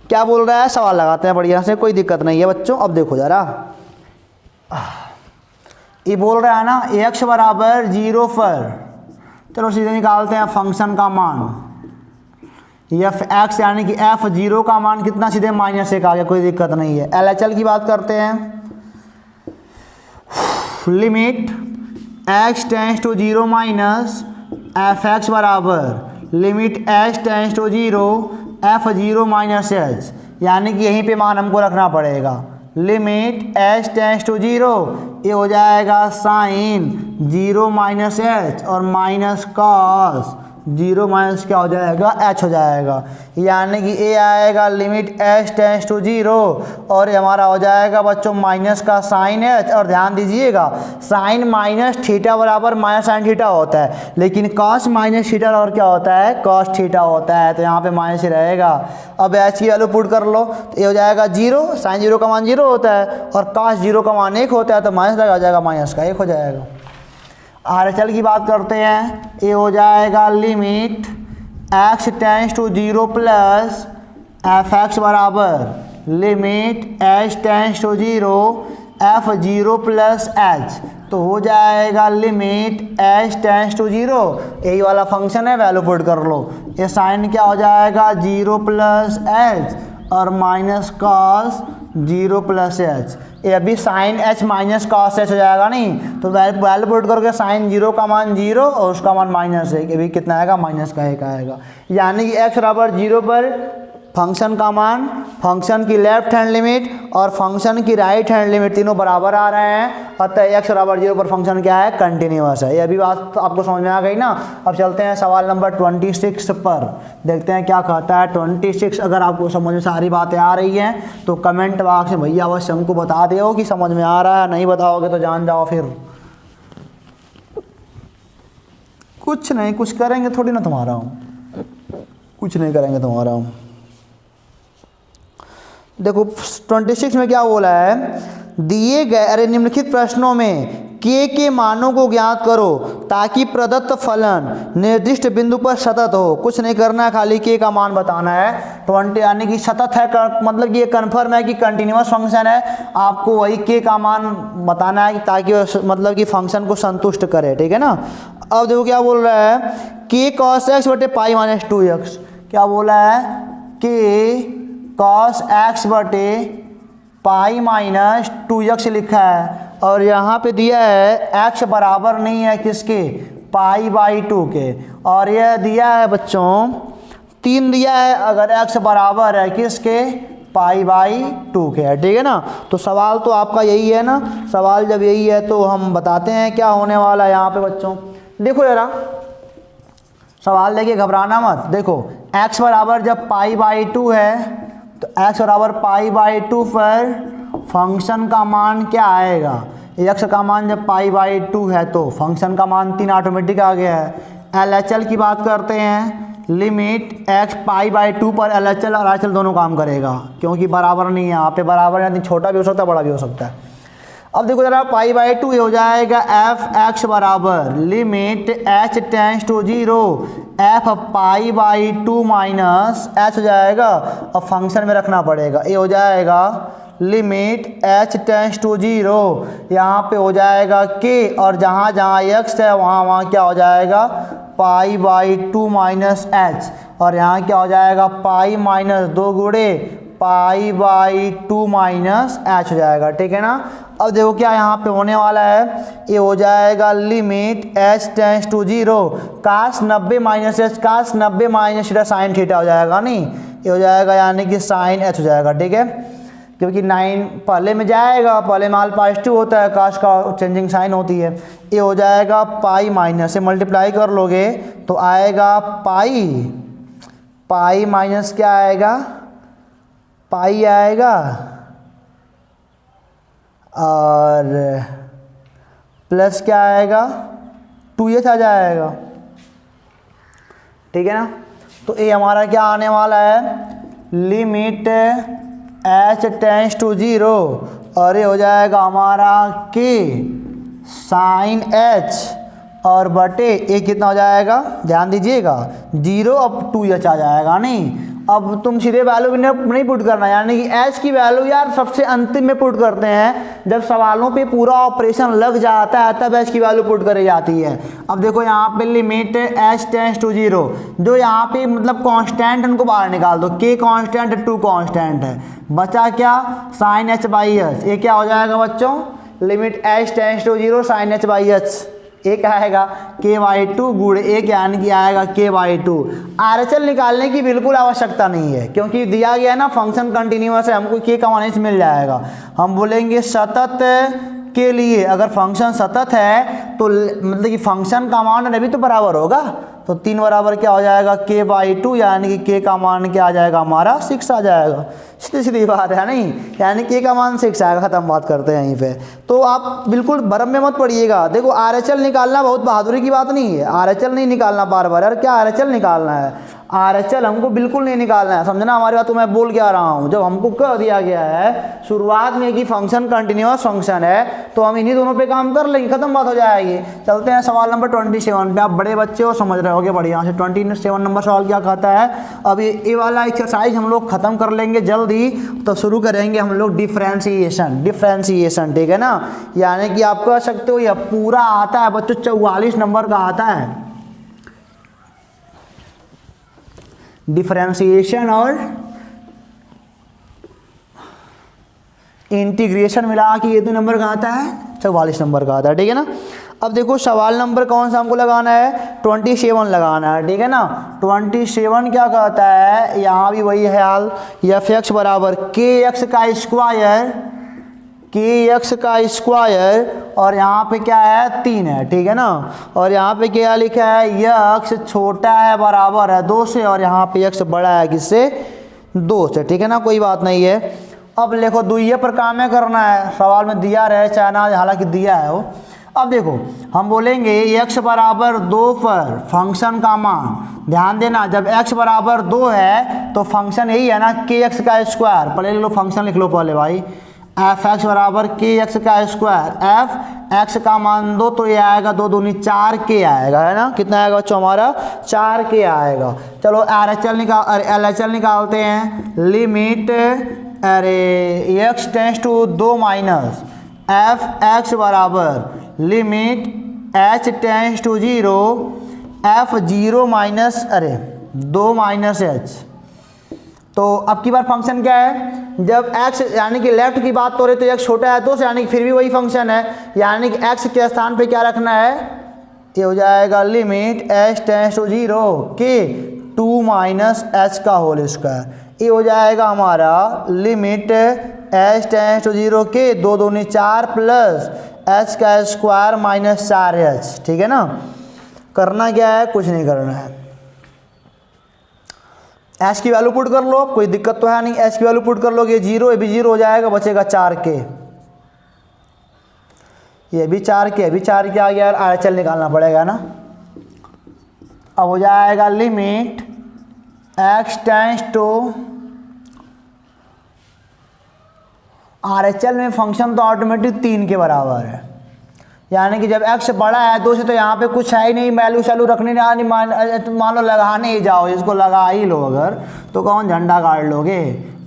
क्या बोल रहा है, सवाल लगाते हैं बढ़िया से, कोई दिक्कत नहीं है बच्चों। अब देखो ज़रा, ये बोल रहा है ना x बराबर 0 पर, चलो सीधे निकालते हैं फंक्शन का मान एफ एक्स, यानी कि f0 का मान कितना, सीधे -1 आ गया, कोई दिक्कत नहीं है। LHL की बात करते हैं, limit x tends to 0 minus f(x) बराबर limit h tends to 0 f(0 minus h), यानी कि यहीं पे मान हमको रखना पड़ेगा। लिमिट h टेंस टू 0, ये हो जाएगा साइन 0 माइनस h और माइनस कॉस 0 माइनस क्या हो जाएगा, h हो जाएगा, यानी कि ये आएगा लिमिट h टेंस टू 0 और ये हमारा हो जाएगा बच्चों माइनस का साइन h। और ध्यान दीजिएगा, साइन माइनस थीटा बराबर माइनस साइन थीटा होता है, लेकिन कॉस माइनस थीटा और क्या होता है, कॉस थीटा होता है, तो यहाँ पे माइनस ही रहेगा। अब h की वैल्यू पुट कर लो तो ये हो जाएगा 0, साइन 0 का मान 0 होता है और कॉस 0 का मान 1 होता है, तो माइनस लगा जाएगा, माइनस का 1 हो जाएगा। RHL की बात करते हैं, ये हो जाएगा limit x tends to 0 plus f(x) बराबर limit h tends to 0 f(0 plus h), तो हो जाएगा लिमिट h टेंस टू 0, यही वाला फंक्शन है, वैल्यू पुट कर लो। ये साइन क्या हो जाएगा, 0 प्लस h और माइनस कॉस 0 प्लस h, ये अभी sine h minus cos h हो जाएगा नहीं, तो वैल्यू पुट करके साइन 0 का मान 0 और उसका मान -1, ये भी कितना आएगा, माइनस का 1 आएगा। यानी कि x बराबर 0 पर फंक्शन का मान, फंक्शन की लेफ्ट हैंड लिमिट और फंक्शन की राइट हैंड लिमिट तीनों बराबर आ रहे हैं, अतः x बराबर 0 पर फंक्शन क्या है, कंटिन्यूअस है। ये अभी बात तो आपको समझ में आ गई ना। अब चलते हैं सवाल नंबर 26 पर, देखते हैं क्या कहता है 26। अगर आपको समझ में सारी बातें आ रही हैं तो कमेंट बॉक्स में भैया अवश्य हमको बता दो कि समझ में आ रहा है, नहीं बताओगे तो जान जाओ फिर कुछ नहीं, कुछ करेंगे थोड़ी ना तुम्हारा हूँ, कुछ नहीं करेंगे तुम्हारा हूँ। देखो 26 में क्या बोला है, दिए गए अरे निम्नलिखित प्रश्नों में के मानों को ज्ञात करो ताकि प्रदत्त फलन निर्दिष्ट बिंदु पर सतत हो। कुछ नहीं करना है, खाली के का मान बताना है। 20 यानी कि सतत है, मतलब कि ये कन्फर्म है कि कंटिन्यूअस फंक्शन है, आपको वही के का मान बताना है ताकि मतलब कि फंक्शन को संतुष्ट करे, ठीक है ना। अब देखो क्या बोल रहा है, के कॉस एक्स बटे पाई माइनस 2x, क्या बोला है, के कॉस एक्स बटे पाई माइनस 2x लिखा है, और यहाँ पे दिया है x बराबर नहीं है किसके, पाई बाई 2 के, और यह दिया है बच्चों 3 दिया है, अगर x बराबर है किसके, पाई बाई 2 के है, ठीक है ना। तो सवाल तो आपका यही है ना, सवाल जब यही है तो हम बताते हैं क्या होने वाला है यहाँ पे बच्चों। देखो जरा सवाल देखिए, घबराना मत। देखो x बराबर जब पाई बाई 2 है तो x बराबर पाई बाई 2 पर फंक्शन का मान क्या आएगा, x का मान जब पाई बाई 2 है तो फंक्शन का मान 3 ऑटोमेटिक आ गया है। LHL की बात करते हैं, लिमिट x पाई बाई 2 पर LHL और RHL दोनों काम करेगा, क्योंकि बराबर नहीं है यहाँ पे, बराबर यानी छोटा भी हो सकता है बड़ा भी हो सकता है। अब देखो जरा पाई बाई 2 हो जाएगा f(x) बराबर limit h tends to 0 f pi by 2 minus h हो जाएगा, और फंक्शन में रखना पड़ेगा, ये हो जाएगा लिमिट h टेंस टू 0, यहाँ पे हो जाएगा k, और जहाँ जहाँ x है वहाँ वहाँ क्या हो जाएगा, पाई बाई 2 माइनस h, और यहाँ क्या हो जाएगा, पाई माइनस 2 गुणे पाई बाई 2 माइनस एच हो जाएगा, ठीक है ना। अब देखो क्या यहाँ पे होने वाला है, ये हो जाएगा limit H tends to 0 cos 90 minus H, cos 90 minus theta sine theta हो जाएगा, नहीं ये हो जाएगा यानी कि साइन एच हो जाएगा, ठीक है। क्योंकि 9 पहले में जाएगा, पहले में अल्फा पॉजिटिव होता है, काश का चेंजिंग साइन होती है। ये हो जाएगा पाई माइनस से मल्टीप्लाई कर लोगे तो आएगा पाई माइनस क्या आएगा, पाई आएगा और प्लस क्या आएगा 2h आ जाएगा, ठीक है ना। तो ये हमारा क्या आने वाला है, लिमिट एच टेंस टू 0 और ये हो जाएगा हमारा के साइन एच और बटे ये कितना हो जाएगा, ध्यान दीजिएगा 0 अब 2h आ जाएगा, नहीं अब तुम सीधे वैल्यू नहीं पुट करना, यानी कि एच की वैल्यू यार सबसे अंतिम में पुट करते हैं, जब सवालों पे पूरा ऑपरेशन लग जाता है तब एच की वैल्यू पुट करी जाती है। अब देखो यहाँ पे लिमिट एच टेंस टू 0, जो यहाँ पे मतलब कांस्टेंट उनको बाहर निकाल दो, के कांस्टेंट है 2 कांस्टेंट है, बचा क्या साइन एच बाई एच, ये क्या हो जाएगा बच्चों, limit H tends to 0 sine H by H, एक आएगा के बाई 2 गुड़ एक यानी कि आएगा के बाई 2। आरएचएल निकालने की बिल्कुल आवश्यकता नहीं है क्योंकि दिया गया है ना फंक्शन कंटिन्यूअस है, हमको के का मान से मिल जाएगा। हम बोलेंगे सतत के लिए अगर फंक्शन सतत है तो मतलब कि फंक्शन का मान अभी तो बराबर होगा, तो 3 बराबर क्या हो जाएगा के बाई 2 यानी कि के का मान क्या आ जाएगा हमारा 6 आ जाएगा, सीधी सीधी बात है नहीं, यानी के का मान 6 आएगा, ख़त्म बात करते हैं यहीं पे। तो आप बिल्कुल भरम में मत पड़िएगा, देखो आरएचएल निकालना बहुत बहादुरी की बात नहीं है, आरएचएल नहीं निकालना बार बार, यार क्या आरएचएल निकालना है, आरएचएल हमको बिल्कुल नहीं निकालना है, समझना हमारी बात। तो मैं बोल क्या रहा हूँ, जब हमको कह दिया गया है शुरुआत में कि फंक्शन कंटिन्यूअस फंक्शन है तो हम इन्हीं दोनों पे काम कर लेंगे, खत्म बात हो जाएगी। चलते हैं सवाल नंबर 27 पे, आप बड़े बच्चे हो समझ रहे होगे बढ़िया से। 27 नंबर सवाल क्या कहता है, अब ये वाला एक्सरसाइज हम लोग खत्म कर लेंगे जल्दी, तो शुरू करेंगे हम लोग डिफ्रेंशिएशन, ठीक है ना। यानी कि आप कह सकते हो यह पूरा आता है बच्चों 44 नंबर का आता है, डिफरेंशिएशन और इंटीग्रेशन मिला के ये 2 नंबर का आता है, 44 नंबर का आता है, ठीक है ना। अब देखो सवाल नंबर कौन सा हमको लगाना है, 27 लगाना है, ठीक है ना। 27 क्या कहता है, यहाँ भी वही है हाल, एफ एक्स बराबर के एक्स का स्क्वायर और यहाँ पे क्या है 3 है, ठीक है ना। और यहाँ पे क्या लिखा है, यक्स छोटा है बराबर है 2 से और यहाँ पे यक्स बड़ा है किससे 2 से, ठीक है ना, कोई बात नहीं है। अब देखो दुइये पर काम है करना है, सवाल में दिया रहे चाहे ना, हालांकि दिया है वो। अब देखो हम बोलेंगे x बराबर 2 पर फंक्शन का मान, ध्यान देना जब x बराबर 2 है तो फंक्शन यही है ना के एक्स का स्क्वायर, पहले लो फंक्शन लिख लो पहले भाई, एफ एक्स बराबर के एक्स का स्क्वायर, एफ एक्स का मान 2 तो ये आएगा 2 दूनी 4 के आएगा, है ना, कितना आएगा बच्चों हमारा 4 के आएगा। चलो एल एच एल निकालते हैं, limit X tends to 2 minus F X बराबर limit H tends to 0 F 0 minus 2 minus H. तो अब की बार फंक्शन क्या है, जब x यानी कि लेफ्ट की बात हो रही तो x छोटा है 2 से, यानी कि फिर भी वही फंक्शन है, यानी कि x के स्थान पे क्या रखना है, ये हो जाएगा लिमिट h टेंस टू 0 के 2 माइनस एच का होल स्क्वायर, ये हो जाएगा हमारा लिमिट h टेंस टू 0 के 2 दूनी 4 प्लस h का स्क्वायर माइनस 4h, ठीक है ना। करना क्या है, कुछ नहीं करना है, एच की वैल्यू पुट कर लो, कोई दिक्कत तो है नहीं, एच की वैल्यू पुट कर लोगे 0, ये भी 0 हो जाएगा, बचेगा 4 के, ये भी 4 के, अभी 4 के आ गया, आरएचएल निकालना पड़ेगा ना। अब हो जाएगा limit X tends to, RHL में फंक्शन तो ऑटोमेटिक 3 के बराबर है, यानी कि जब x बड़ा है 2 से तो यहाँ पे कुछ है ही नहीं, वैल्यू शैल्यू रखने नहीं, मान लो लगाने ही जाओ, इसको लगा ही लो अगर तो कौन झंडा गाड़ लोगे,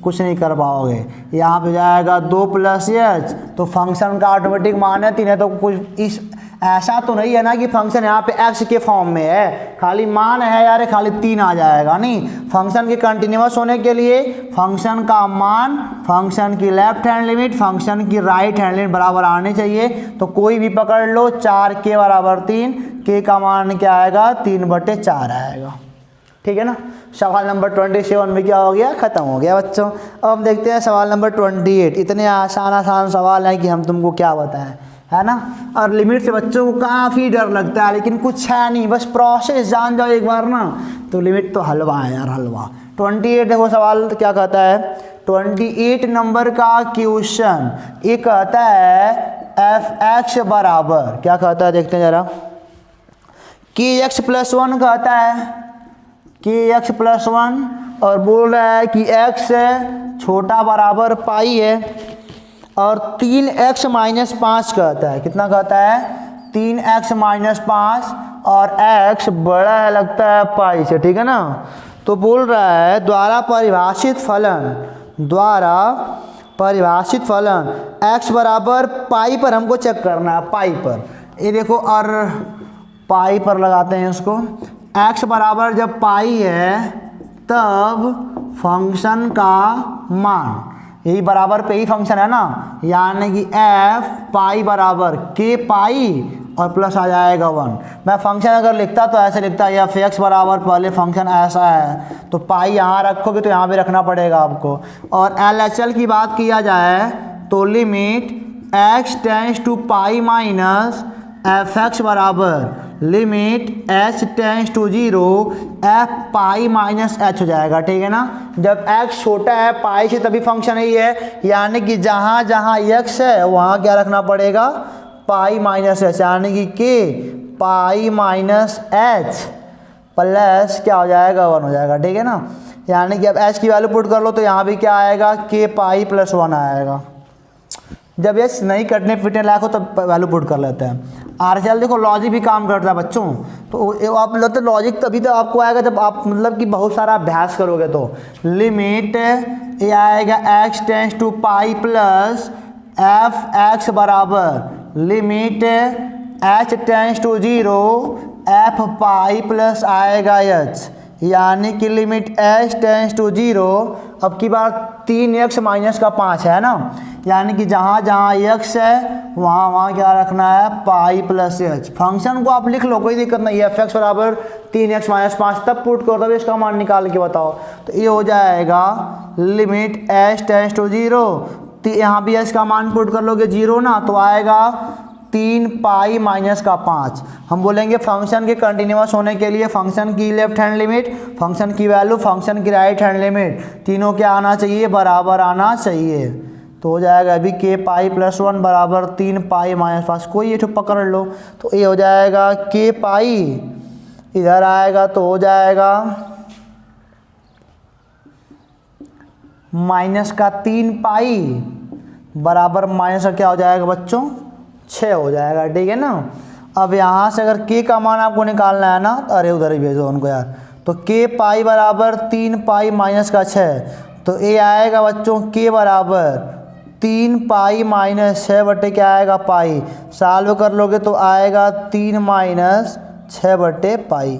कुछ नहीं कर पाओगे। यहाँ पे जाएगा 2 प्लस एच, तो फंक्शन का ऑटोमेटिक मान है 3 है, तो कुछ इस ऐसा तो नहीं है ना कि फंक्शन यहाँ पे x के फॉर्म में है, खाली मान है यार, खाली 3 आ जाएगा, नहीं। फंक्शन के कंटिन्यूअस होने के लिए फंक्शन का मान, फंक्शन की लेफ्ट हैंड लिमिट, फंक्शन की राइट हैंड लिमिट बराबर आनी चाहिए। तो कोई भी पकड़ लो, 4k बराबर 3, k का मान क्या आएगा, 3/4 आएगा, ठीक है ना। सवाल नंबर 27 में क्या हो गया, ख़त्म हो गया बच्चों। अब हम देखते हैं सवाल नंबर 28। इतने आसान सवाल हैं कि हम तुमको क्या बताएं, है ना। और लिमिट से बच्चों को काफ़ी डर लगता है, लेकिन कुछ है नहीं, बस प्रोसेस जान जाओ एक बार ना, तो लिमिट तो हलवा है यार, हलवा। 28 देखो सवाल क्या कहता है, 28 नंबर का क्वेश्चन ये कहता है f(x) बराबर क्या कहता है, देखते हैं ज़रा, kx + 1 कहता है, kx + 1, और बोल रहा है कि x छोटा बराबर पाई है, और 3x - 5 कहता है, कितना कहता है, 3x - 5, और x बड़ा है लगता है पाई से, ठीक है ना। तो बोल रहा है द्वारा परिभाषित फलन x बराबर पाई पर हमको चेक करना है, पाई पर। ये देखो, और पाई पर लगाते हैं इसको, x बराबर जब पाई है तब फंक्शन का मान, यही बराबर पे ही फंक्शन है ना, यानी कि f पाई बराबर k पाई और प्लस आ जाएगा 1। मैं फंक्शन अगर लिखता तो ऐसे लिखता है, f(x) बराबर पहले फंक्शन ऐसा है, तो पाई यहाँ रखोगे तो यहाँ भी रखना पड़ेगा आपको। और LHL की बात किया जाए तो limit x tends to pi minus f(x) बराबर limit h tends to 0 f pi minus h हो जाएगा, ठीक है ना। जब x छोटा है पाई से तभी फंक्शन ही है, यानी कि जहाँ जहाँ x है वहाँ क्या रखना पड़ेगा, पाई माइनस h, यानी कि k पाई माइनस h प्लस क्या हो जाएगा, 1 हो जाएगा, ठीक है ना। यानी कि अब h की वैल्यू पुट कर लो तो यहाँ भी क्या आएगा, k पाई + 1 आएगा। जब ये नहीं कटने फिटने लायक हो तब वैल्यू पुट कर लेते हैं। RHL देखो लॉजिक भी काम करता है बच्चों, तो आप लगता है लॉजिक तभी तो आपको आएगा जब आप मतलब कि बहुत सारा अभ्यास करोगे। तो लिमिट ये आएगा x tends to pi plus f(x) बराबर limit h tends to 0 f pi plus आएगा h, यानी कि लिमिट h टेंस टू 0। अब की बार 3x - 5 है ना, यानी कि जहाँ जहाँ x है वहाँ वहाँ क्या रखना है, पाई प्लस h। फंक्शन को आप लिख लो, कोई दिक्कत नहीं है, f(x) बराबर 3x - 5 तब पुट करो, तब इसका मान निकाल के बताओ। तो ये हो जाएगा लिमिट h टेंस टू 0, यहाँ भी h का मान पुट कर लोगे 0 ना, तो आएगा 3 पाई माइनस का 5। हम बोलेंगे फंक्शन के कंटिन्यूअस होने के लिए फंक्शन की लेफ्ट हैंड लिमिट, फंक्शन की वैल्यू, फंक्शन की राइट हैंड लिमिट, तीनों क्या आना चाहिए, बराबर आना चाहिए। तो हो जाएगा अभी k पाई + 1 बराबर 3 पाई माइनस 5, कोई ये तो पकड़ लो, तो ये हो जाएगा k पाई, इधर आएगा तो हो जाएगा माइनस का 3 पाई बराबर माइनस का क्या हो जाएगा बच्चों, 6 हो जाएगा, ठीक है ना। अब यहाँ से अगर k का मान आपको निकालना है ना, अरे उधर ही भेजो उनको यार, तो k पाई बराबर 3 पाई माइनस का 6, तो ये आएगा बच्चों k बराबर 3 पाई माइनस 6 बटे क्या आएगा, पाई। सॉल्व कर लोगे तो आएगा 3 माइनस 6 बटे पाई,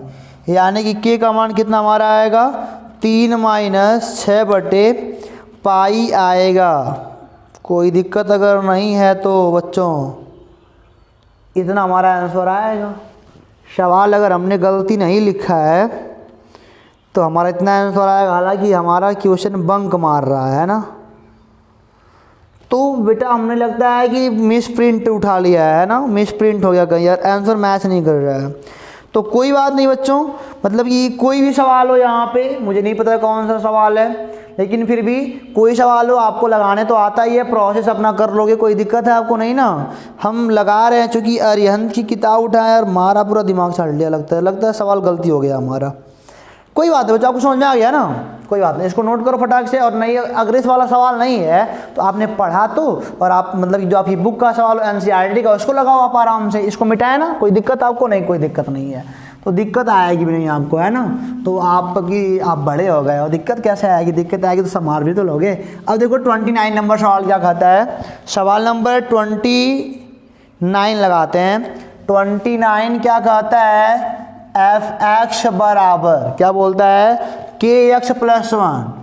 यानी कि k का मान कितना हमारा आएगा, 3 माइनस 6 बटे पाई आएगा। कोई दिक्कत अगर नहीं है तो बच्चों इतना हमारा आंसर आएगा। सवाल अगर हमने गलती नहीं लिखा है तो हमारा इतना आंसर आएगा, हालांकि हमारा क्वेश्चन बंक मार रहा है ना, तो बेटा हमने लगता है कि मिस प्रिंट उठा लिया है ना, मिस प्रिंट हो गया कहीं यार, आंसर मैच नहीं कर रहा है। तो कोई बात नहीं बच्चों, मतलब कि कोई भी सवाल हो यहाँ पे, मुझे नहीं पता कौन सा सवाल है, लेकिन फिर भी कोई सवाल हो आपको लगाने तो आता ही है, प्रोसेस अपना कर लोगे, कोई दिक्कत है आपको नहीं ना। हम लगा रहे हैं चूँकि अरिहंत की किताब उठाए और मारा पूरा दिमाग छाड़ लिया, लगता है सवाल गलती हो गया हमारा। कोई बात नहीं बच्चों, आपको समझ में आ गया ना, कोई बात नहीं, इसको नोट करो फटाक से। और नहीं अगर इस वाला सवाल नहीं है तो आपने पढ़ा तो, और आप मतलब जो आपकी बुक का सवाल NCERT का उसको लगाओ आप आराम से, इसको मिटाए ना, कोई दिक्कत आपको नहीं, कोई दिक्कत नहीं है। तो दिक्कत आएगी भी नहीं आपको, है ना, तो आप बड़े हो गए और दिक्कत कैसे आएगी, दिक्कत आएगी तो संभाल भी तो लोगे। अब देखो 29 नंबर सवाल क्या कहता है, सवाल नंबर 29 लगाते हैं। 29 क्या कहता है, एफ एक्स बराबर क्या बोलता है, के एक्स प्लस वन,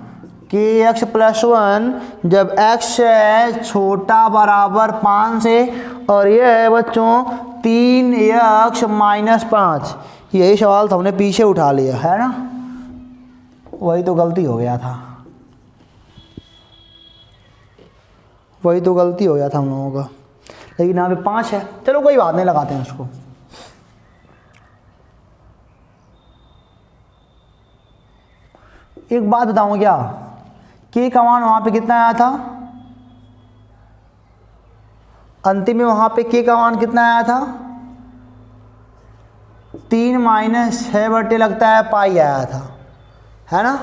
के एक्स प्लस वन जब एक्स है छोटा बराबर 5 से, और यह है बच्चों 3 एक्स माइनस 5। यही सवाल तो हमने पीछे उठा लिया है ना, वही तो गलती हो गया था, वही तो गलती हो गया था हम लोगों का, लेकिन यहाँ पे 5 है। चलो कोई बात नहीं, लगाते हैं उसको। एक बात बताऊँ क्या, के का मान वहाँ पे कितना आया था, अंतिम में वहाँ पे के का मान कितना आया था, 3 माइनस 6 बटे लगता है पाई आया था, है ना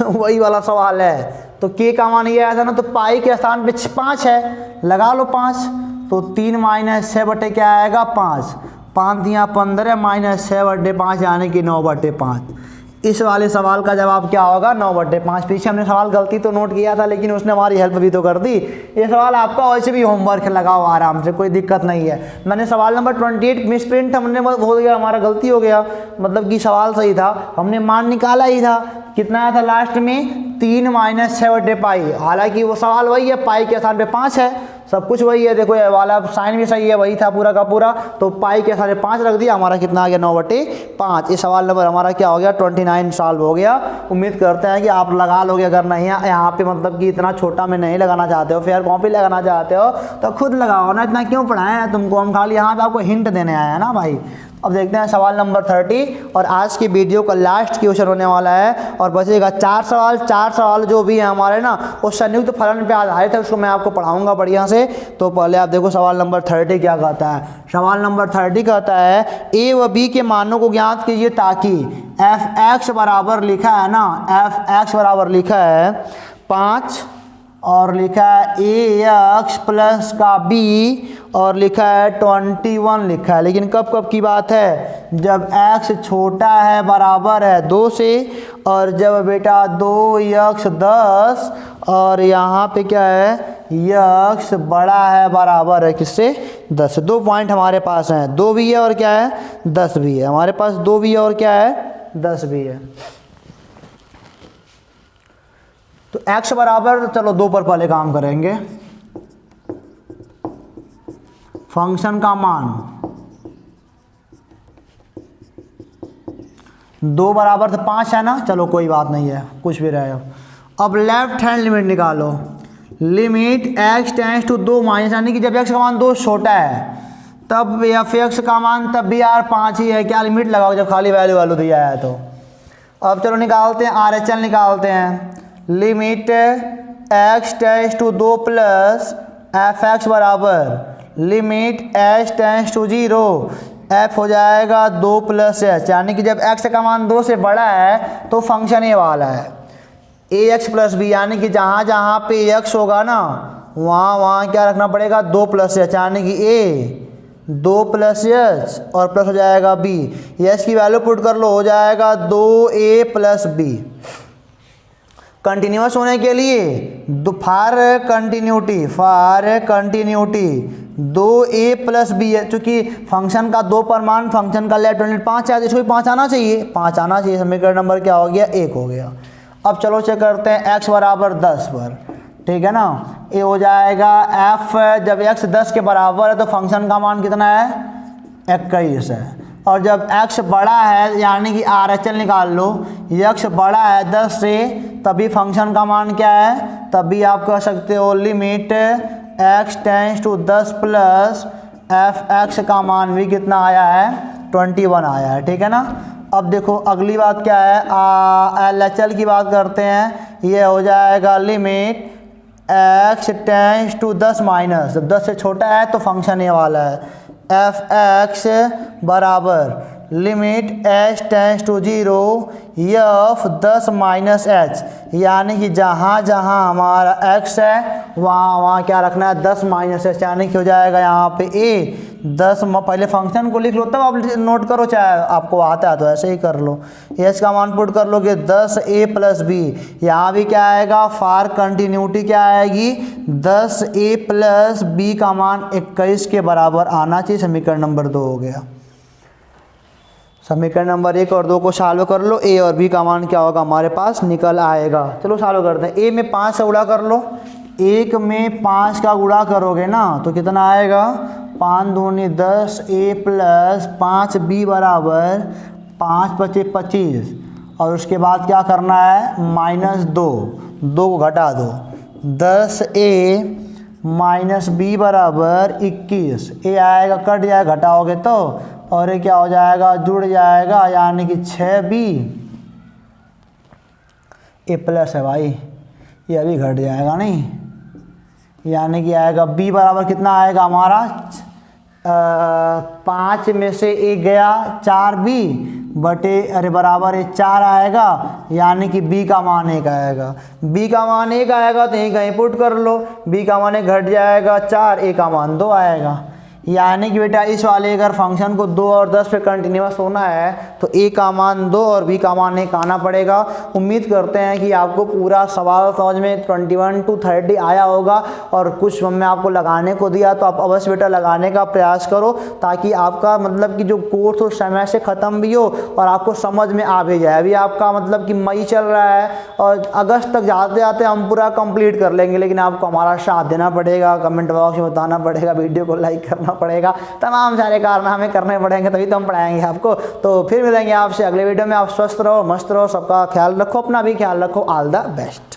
वही वाला सवाल है। तो के का मान ये आया था ना, तो पाई के स्थान पे 5 है, लगा लो 5, तो 3 माइनस 6 बटे क्या आएगा 5, 5 दिया 15 माइनस 6 बटे 5 यानी कि 9 बटे 5। इस वाले सवाल का जवाब क्या होगा, 9 बटे 5। पीछे हमने सवाल गलती तो नोट किया था, लेकिन उसने हमारी हेल्प भी तो कर दी। ये सवाल आपका वैसे भी होमवर्क लगाओ आराम से, कोई दिक्कत नहीं है। मैंने सवाल नंबर 28 मिस प्रिंट हमने हो गया, हमारा गलती हो गया, मतलब कि सवाल सही था, हमने मान निकाला ही था, कितना आया था लास्ट में 3 माइनस 6 बटे पाई। हालांकि वो सवाल वही है, पाई के स्थान पे 5 है, सब कुछ वही है। देखो ये वाला साइन भी सही है, वही था पूरा का पूरा, तो पाई के स्थान पे 5 रख दिया, हमारा कितना आ गया 9 बटे 5। ये सवाल नंबर हमारा क्या हो गया 29 सॉल्व हो गया। उम्मीद करते हैं कि आप लगा लोगे, अगर नहीं यहाँ पे मतलब कि इतना छोटा में नहीं लगाना चाहते हो, फेयर कॉपी लगाना चाहते हो तो खुद लगाओ ना, इतना क्यों पढ़ाया है तुमको, हम खाली यहाँ पे आपको हिंट देने आए हैं ना भाई। अब देखते हैं सवाल नंबर 30 और आज की वीडियो का लास्ट क्वेश्चन होने वाला है, और बचेगा 4 सवाल। 4 सवाल जो भी हैं हमारे ना वो संयुक्त फलन पे आधारित है, उसको मैं आपको पढ़ाऊंगा बढ़िया से। तो पहले आप देखो सवाल नंबर 30 क्या कहता है। सवाल नंबर 30 कहता है ए व बी के मानों को ज्ञात कीजिए ताकि एफ एक्स बराबर लिखा है ना, एफ एक्स बराबर लिखा है 5 और लिखा है ए एक्स प्लस का बी और लिखा है 21 लिखा है। लेकिन कब कब की बात है, जब x छोटा है बराबर है 2 से, और जब बेटा 2x 10 और यहाँ पे क्या है x बड़ा है बराबर है किससे 10 से। 2 पॉइंट हमारे पास हैं, 2 भी है और क्या है 10 भी है, हमारे पास 2 भी है और क्या है 10 भी है। तो x बराबर, चलो 2 पर पहले काम करेंगे, फंक्शन का मान 2 बराबर से 5 है ना, चलो कोई बात नहीं है, कुछ भी रहे। अब लेफ्ट हैंड लिमिट निकालो, limit x tends to 2 minus, यानी कि जब x का मान 2 छोटा है तब एफ एक्स का मान तब भी यार 5 ही है, क्या लिमिट लगाओ जब खाली वैल्यू वैल्यू दिया है। तो अब चलो निकालते हैं, RHL निकालते हैं, limit x tends to 2 plus F X बराबर limit h tends to 0, f हो जाएगा 2 प्लस h, यानी कि जब x का मान 2 से बड़ा है तो फंक्शन ये वाला है ax प्लस b, यानी कि जहाँ जहाँ पे x होगा ना वहाँ वहाँ क्या रखना पड़ेगा 2 प्लस h, यानी कि a 2 प्लस h और प्लस हो जाएगा b। h की वैल्यू पुट कर लो, हो जाएगा 2a प्लस b। कंटिन्यूस होने के लिए फार कंटिन्यूटी 2a प्लस बी है, चूँकि फंक्शन का 2 पर मान, फंक्शन का लेफ्ट हैंड 5 है, इसको भी 5 आना चाहिए, 5 आना चाहिए। समीकरण नंबर क्या हो गया 1 हो गया। अब चलो चेक करते हैं x बराबर 10 पर, ठीक है ना, ये हो जाएगा f, जब x 10 के बराबर है तो फंक्शन का मान कितना है 21 है, और जब x बड़ा है यानी कि RHL निकाल लो, x बड़ा है 10 से तभी फंक्शन का मान क्या है, तभी आप कह सकते हो limit x tends to 10 plus F X का मान भी कितना आया है 21 आया है, ठीक है ना। अब देखो अगली बात क्या है, LHL की बात करते हैं, ये हो जाएगा limit x tends to 10 minus, जब 10 से छोटा है तो फंक्शन ये वाला है एफ एक्स बराबर limit h tends to 0 f 10 minus h, यानी कि जहाँ जहाँ हमारा x है वहाँ वहाँ क्या रखना है 10 माइनस h, यानी कि हो जाएगा यहाँ पे a 10। पहले फंक्शन को लिख लो तब आप नोट करो, चाहे आपको आता है तो ऐसे ही कर लो। h का मान पुट कर लोगे 10a प्लस b, यहाँ भी क्या आएगा फॉर कंटिन्यूटी क्या आएगी 10a प्लस b का मान 21 के बराबर आना चाहिए। समीकरण नंबर 2 हो गया। समीकरण नंबर 1 और 2 को सॉल्व कर लो, a और b का मान क्या होगा हमारे पास निकल आएगा। चलो सॉल्व करते हैं। a में 5 से गुणा कर लो, 1 में 5 का गुणा करोगे ना तो कितना आएगा 5 दूनी 10 a प्लस 5b बराबर 5 × 5 = 25, और उसके बाद क्या करना है -2 को घटा दो, 10a माइनस b बराबर 21, a आएगा कट जाएगा घटाओगे तो, और ये क्या हो जाएगा जुड़ जाएगा, यानी कि 6b a प्लस है भाई, ये अभी घट जाएगा नहीं, यानी कि आएगा b बराबर कितना आएगा हमारा 5 में से 1 गया 4b बटे अरे बराबर ये 4 आएगा, यानी कि b का मान 1 आएगा। b का मान 1 आएगा तो यहीं कहीं पुट कर लो, b का मान 1 घट जाएगा 4, a का मान 2 आएगा। यानी कि बेटा इस वाले अगर फंक्शन को 2 और 10 पे कंटिन्यूस होना है तो a का मान 2 और b का मान 1 आना पड़ेगा। उम्मीद करते हैं कि आपको पूरा सवाल समझ में 21 to 30 आया होगा, और कुछ हमने आपको लगाने को दिया तो आप अवश्य बेटा लगाने का प्रयास करो, ताकि आपका मतलब कि जो कोर्स हो समय से ख़त्म भी हो और आपको समझ में आ भी जाए। अभी आपका मतलब कि मई चल रहा है और अगस्त तक जाते जाते हम पूरा कंप्लीट कर लेंगे, लेकिन आपको हमारा साथ देना पड़ेगा, कमेंट बॉक्स में बताना पड़ेगा, वीडियो को लाइक करना पड़ेगा, तमाम सारे कारनामे करने पड़ेंगे, तभी तो हम पढ़ाएंगे आपको। तो फिर मिलेंगे आपसे अगले वीडियो में। आप स्वस्थ रहो, मस्त रहो, सबका ख्याल रखो, अपना भी ख्याल रखो। All the best.